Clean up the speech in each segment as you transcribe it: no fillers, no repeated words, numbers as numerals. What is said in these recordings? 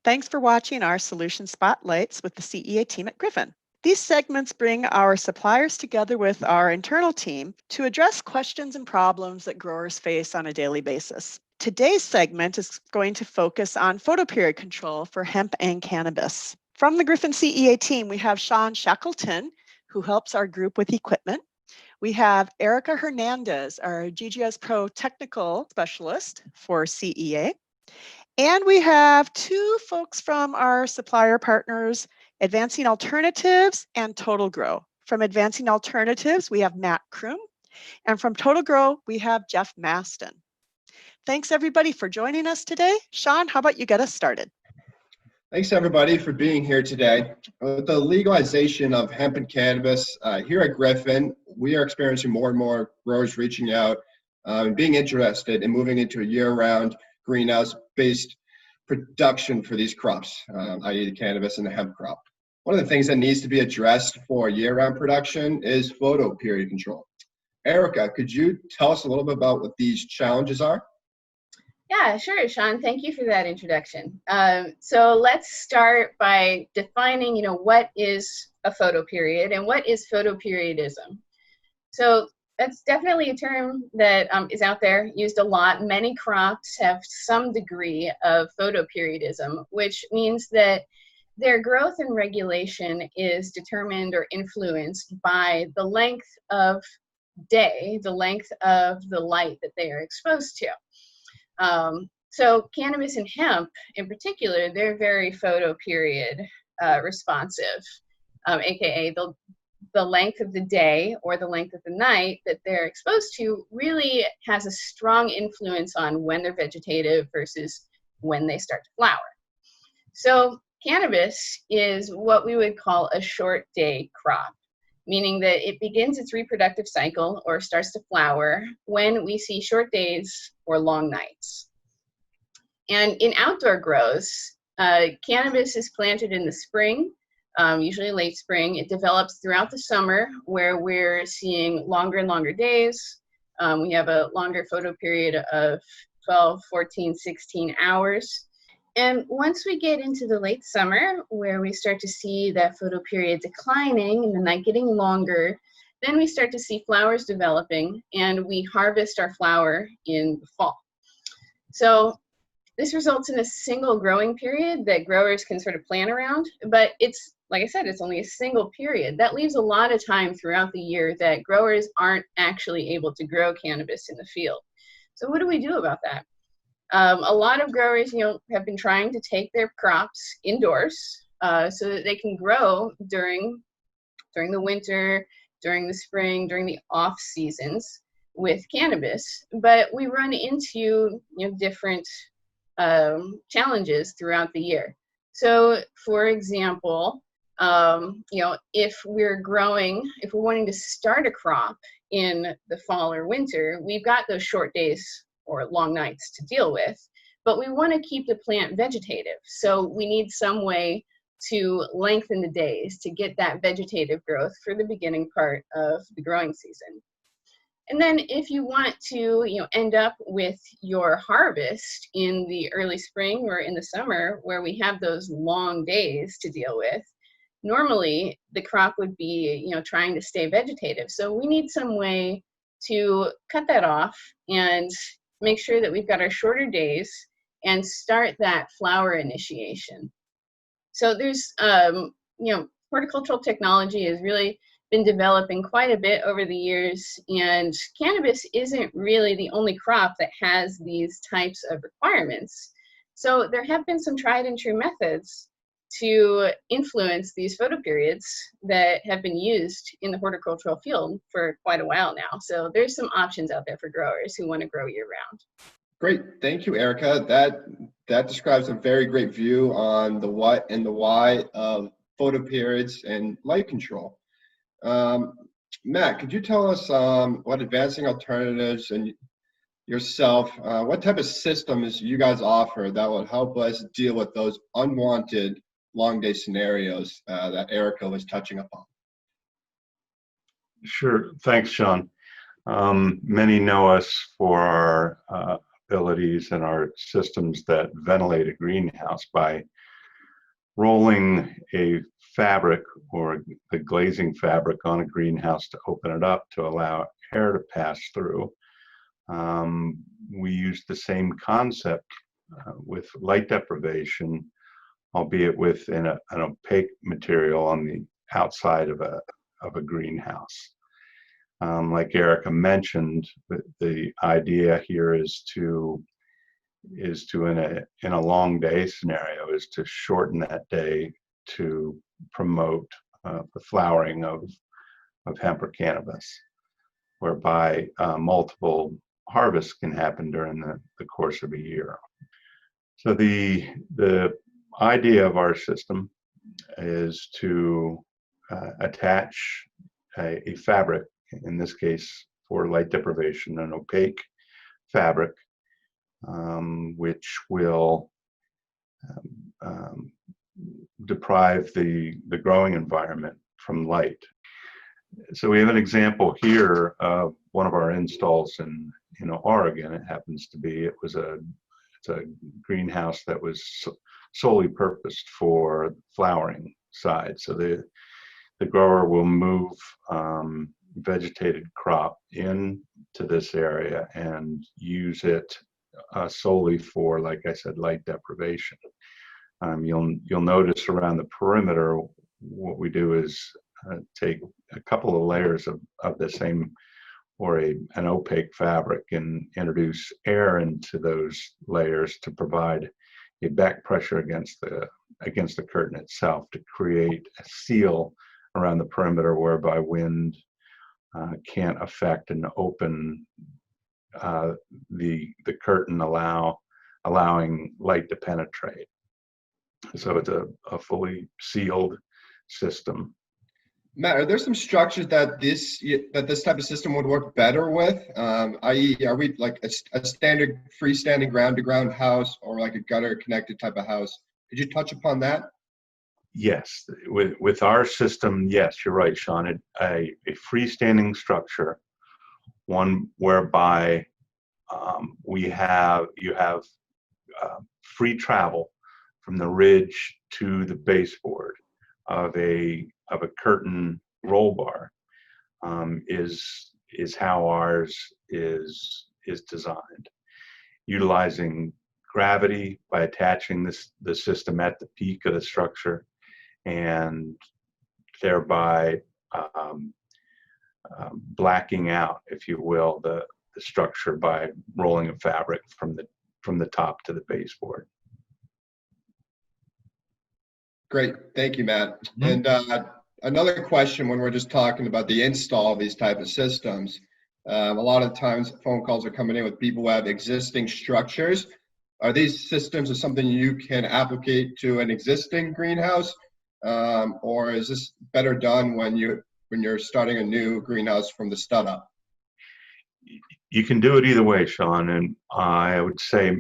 Thanks for watching our Solution Spotlights with the CEA team at Griffin. These segments bring our suppliers together with our internal team to address questions and problems that growers face on a daily basis. Today's segment is going to focus on photoperiod control for hemp and cannabis. From the Griffin CEA team, we have Sean Shackleton, who helps our group with equipment. We have Erica Hernandez, our GGS Pro technical specialist for CEA. And we have two folks from our supplier partners, Advancing Alternatives and Total Grow. From Advancing Alternatives, we have Matt Kroom. And from Total Grow, we have Jeff Maston. Thanks everybody for joining us today. Sean, how about you get us started? Thanks everybody for being here today. With the legalization of hemp and cannabis, here at Griffin, we are experiencing more and more growers reaching out and being interested in moving into a year-round greenhouse-based production for these crops, i.e. the cannabis and the hemp crop. One of the things that needs to be addressed for year-round production is photoperiod control. Erica, could you tell us a little bit about what these challenges are? Yeah, sure, Sean. Thank you for that introduction. So let's start by defining, what is a photoperiod and what is photoperiodism. So that's definitely a term that is out there, used a lot. Many crops have some degree of photoperiodism, which means that their growth and regulation is determined or influenced by the length of day, the length of the light that they are exposed to. So cannabis and hemp in particular, they're very photoperiod responsive, aka the length of the day or the length of the night that they're exposed to really has a strong influence on when they're vegetative versus when they start to flower. So cannabis is what we would call a short day crop, meaning that it begins its reproductive cycle or starts to flower when we see short days or long nights. And in outdoor grows, cannabis is planted in the spring, usually late spring. It develops throughout the summer where we're seeing longer and longer days. We have a longer photoperiod of 12, 14, 16 hours. And once we get into the late summer, where we start to see that photoperiod declining and the night getting longer, then we start to see flowers developing, and we harvest our flower in the fall. So this results in a single growing period that growers can sort of plan around, but it's, like I said, it's only a single period. That leaves a lot of time throughout the year that growers aren't actually able to grow cannabis in the field. So what do we do about that? A lot of growers, have been trying to take their crops indoors so that they can grow during the winter, during the spring, during the off seasons with cannabis. But we run into different challenges throughout the year. So, for example, if we're wanting to start a crop in the fall or winter, we've got those short days or long nights to deal with, but we want to keep the plant vegetative. So we need some way to lengthen the days to get that vegetative growth for the beginning part of the growing season. And then if you want to, end up with your harvest in the early spring or in the summer where we have those long days to deal with, normally the crop would be, trying to stay vegetative. So we need some way to cut that off and make sure that we've got our shorter days and start that flower initiation. So there's, horticultural technology has really been developing quite a bit over the years, and cannabis isn't really the only crop that has these types of requirements. So there have been some tried and true methods to influence these photoperiods that have been used in the horticultural field for quite a while now. So there's some options out there for growers who want to grow year round. Great, thank you, Erica. That describes a very great view on the what and the why of photoperiods and light control. Matt, could you tell us what Advancing Alternatives and yourself, what type of systems you guys offer that will help us deal with those unwanted long day scenarios that Erica was touching upon? Sure, thanks, Sean. Many know us for our abilities and our systems that ventilate a greenhouse by rolling a fabric or the glazing fabric on a greenhouse to open it up to allow air to pass through. We use the same concept with light deprivation, albeit with an opaque material on the outside of a greenhouse. Like Erica mentioned, the idea here is to in a long day scenario is to shorten that day to promote the flowering of hemp or cannabis, whereby multiple harvests can happen during the course of a year. So the idea of our system is to attach a fabric, in this case for light deprivation, an opaque fabric, which will deprive the growing environment from light. So we have an example here of one of our installs in Oregon. It happens to be it's a greenhouse that was solely purposed for flowering side. So the grower will move vegetated crop into this area and use it solely for, like I said, light deprivation. You'll notice around the perimeter, what we do is take a couple of layers of the same or an opaque fabric and introduce air into those layers to provide a back pressure against the curtain itself to create a seal around the perimeter whereby wind can't affect and open the curtain, allowing light to penetrate. So it's a fully sealed system. Matt, are there some structures that this type of system would work better with? I.e., are we like a standard freestanding ground-to-ground house or like a gutter-connected type of house? Could you touch upon that? Yes, with our system, yes, you're right, Sean. A freestanding structure, one whereby you have free travel from the ridge to the baseboard of a curtain roll bar, is how ours is designed, utilizing gravity by attaching the system at the peak of the structure, and thereby blacking out, if you will, the structure by rolling a fabric from the top to the baseboard. Great, thank you, Matt. Mm-hmm. And another question when we're just talking about the install of these type of systems, a lot of times phone calls are coming in with people who have existing structures. Are these systems or something you can applicate to an existing greenhouse, or is this better done when you're starting a new greenhouse from the stud up? You can do it either way, Sean, and I would say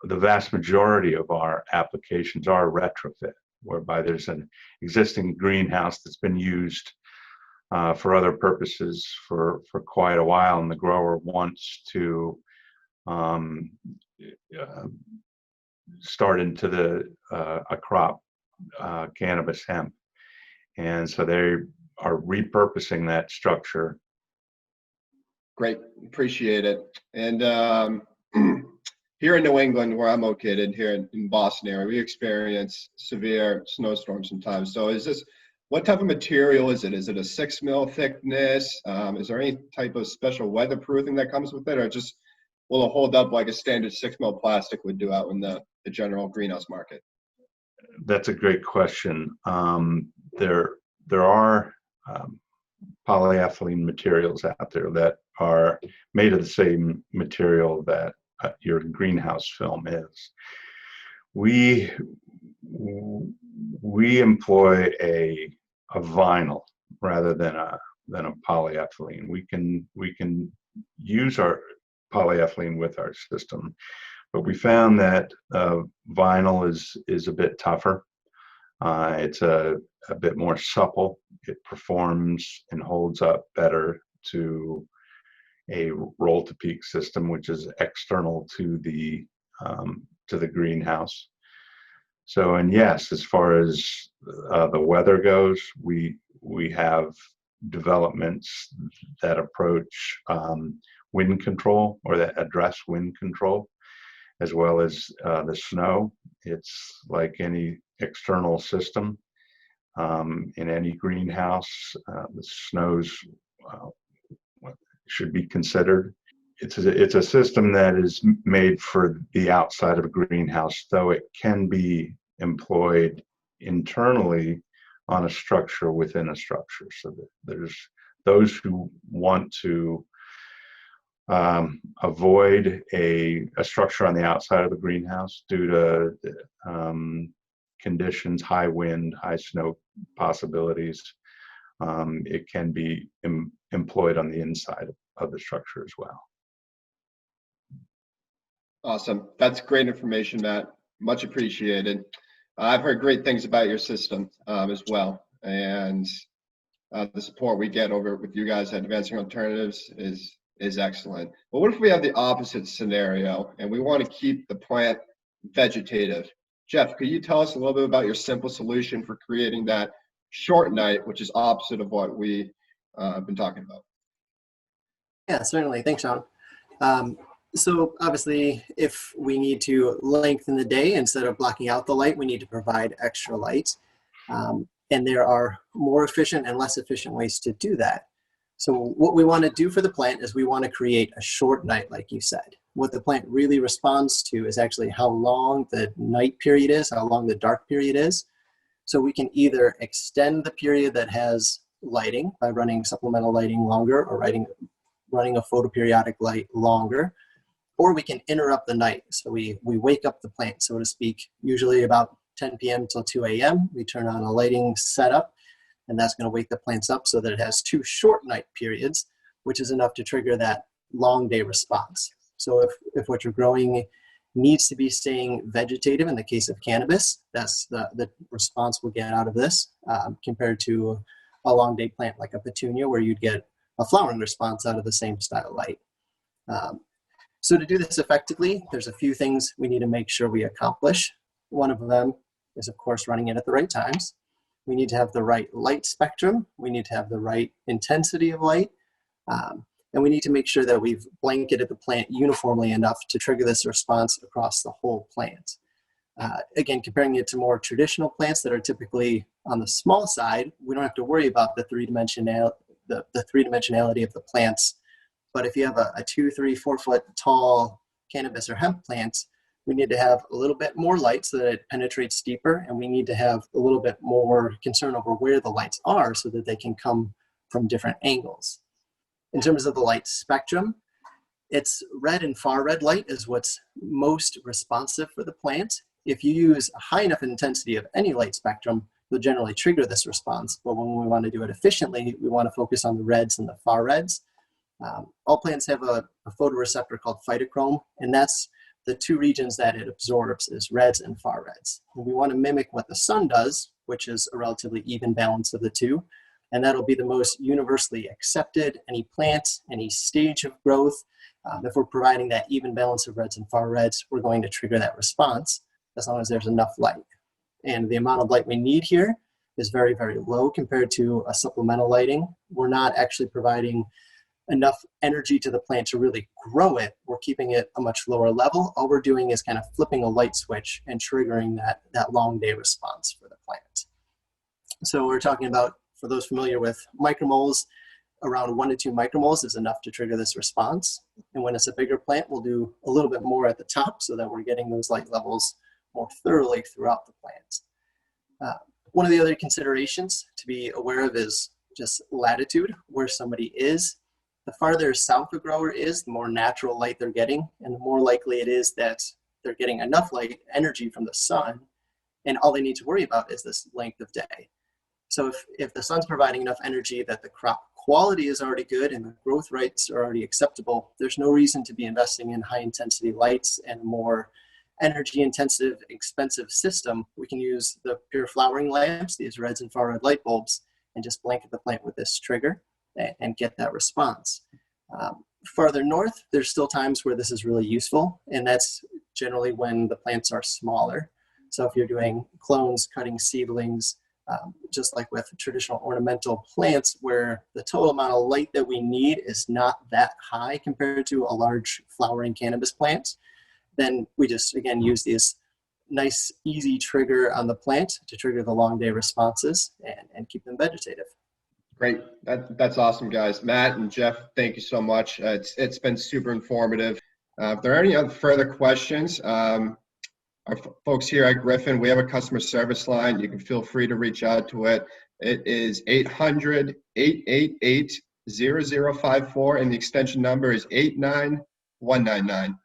the vast majority of our applications are retrofit, whereby there's an existing greenhouse that's been used for other purposes for quite a while, and the grower wants to start into a crop, cannabis hemp, and so they are repurposing that structure. Great, appreciate it. And here in New England, where I'm located, here in Boston area, we experience severe snowstorms sometimes. So what type of material is it? Is it a 6 mil thickness? Is there any type of special weatherproofing that comes with it, or just will it hold up like a standard 6 mil plastic would do out in the general greenhouse market? That's a great question. There are polyethylene materials out there that are made of the same material that your greenhouse film is. We employ a vinyl rather than a polyethylene. We can use our polyethylene with our system, but we found that vinyl is a bit tougher. It's a bit more supple. It performs and holds up better to a roll to peak system, which is external to the greenhouse. So, and yes, as far as the weather goes, we have developments that approach wind control, or that address wind control, as well as the snow. It's like any external system in any greenhouse. The snows should be considered. It's a system that is made for the outside of a greenhouse, though it can be employed internally on a structure within a structure. So that there's those who want to avoid a structure on the outside of the greenhouse due to conditions, high wind, high snow possibilities. It can be employed on the inside of the structure as well. Awesome. That's great information, Matt. Much appreciated. I've heard great things about your system as well. And the support we get over with you guys at Advancing Alternatives is excellent. But what if we have the opposite scenario and we want to keep the plant vegetative? Jeff, could you tell us a little bit about your simple solution for creating that short night, which is opposite of what we have been talking about? Yeah, certainly. Thanks, Sean. So obviously, if we need to lengthen the day, instead of blocking out the light, we need to provide extra light. And there are more efficient and less efficient ways to do that. So what we want to do for the plant is we want to create a short night, like you said. What the plant really responds to is actually how long the night period is, how long the dark period is. So we can either extend the period that has lighting by running supplemental lighting longer, or running a photoperiodic light longer, or we can interrupt the night. So we wake up the plant, so to speak, usually about 10 p.m. till 2 a.m. We turn on a lighting setup, and that's going to wake the plants up so that it has 2 short night periods, which is enough to trigger that long day response. So if what you're growing needs to be staying vegetative, in the case of cannabis, that's the response we'll get out of this, compared to a long day plant like a petunia, where you'd get a flowering response out of the same style light. So to do this effectively, there's a few things we need to make sure we accomplish. One of them is, of course, running it at the right times. We need to have the right light spectrum. We need to have the right intensity of light. And we need to make sure that we've blanketed the plant uniformly enough to trigger this response across the whole plant. Again, comparing it to more traditional plants that are typically on the small side, we don't have to worry about the three-dimensionality of the plants. But if you have a 2, 3, 4 foot tall cannabis or hemp plant, we need to have a little bit more light so that it penetrates deeper, and we need to have a little bit more concern over where the lights are so that they can come from different angles. In terms of the light spectrum, it's red and far red light is what's most responsive for the plant. If you use a high enough intensity of any light spectrum, you'll generally trigger this response. But when we want to do it efficiently, we want to focus on the reds and the far reds. All plants have a photoreceptor called phytochrome, and that's the 2 regions that it absorbs is reds and far reds. And we want to mimic what the sun does, which is a relatively even balance of the 2. And that'll be the most universally accepted. Any plant, any stage of growth, if we're providing that even balance of reds and far reds, we're going to trigger that response as long as there's enough light. And the amount of light we need here is very, very low compared to a supplemental lighting. We're not actually providing enough energy to the plant to really grow it. We're keeping it a much lower level. All we're doing is kind of flipping a light switch and triggering that long day response for the plant. So we're talking about, for those familiar with micromoles, around 1 to 2 micromoles is enough to trigger this response. And when it's a bigger plant, we'll do a little bit more at the top so that we're getting those light levels more thoroughly throughout the plant. One of the other considerations to be aware of is just latitude, where somebody is. The farther south a grower is, the more natural light they're getting, and the more likely it is that they're getting enough light energy from the sun, and all they need to worry about is this length of day. So if the sun's providing enough energy that the crop quality is already good and the growth rates are already acceptable, there's no reason to be investing in high intensity lights and more energy intensive, expensive system. We can use the pure flowering lamps, these reds and far red light bulbs, and just blanket the plant with this trigger and get that response. Farther north, there's still times where this is really useful, and that's generally when the plants are smaller. So if you're doing clones, cutting seedlings, just like with traditional ornamental plants where the total amount of light that we need is not that high compared to a large flowering cannabis plant, then we just, again, use these nice, easy trigger on the plant to trigger the long day responses and keep them vegetative. Great. That's awesome, guys. Matt and Jeff, thank you so much. It's been super informative. If there are any other further questions, our folks here at Griffin, we have a customer service line. You can feel free to reach out to it. It is 800-888-0054, and the extension number is 89199.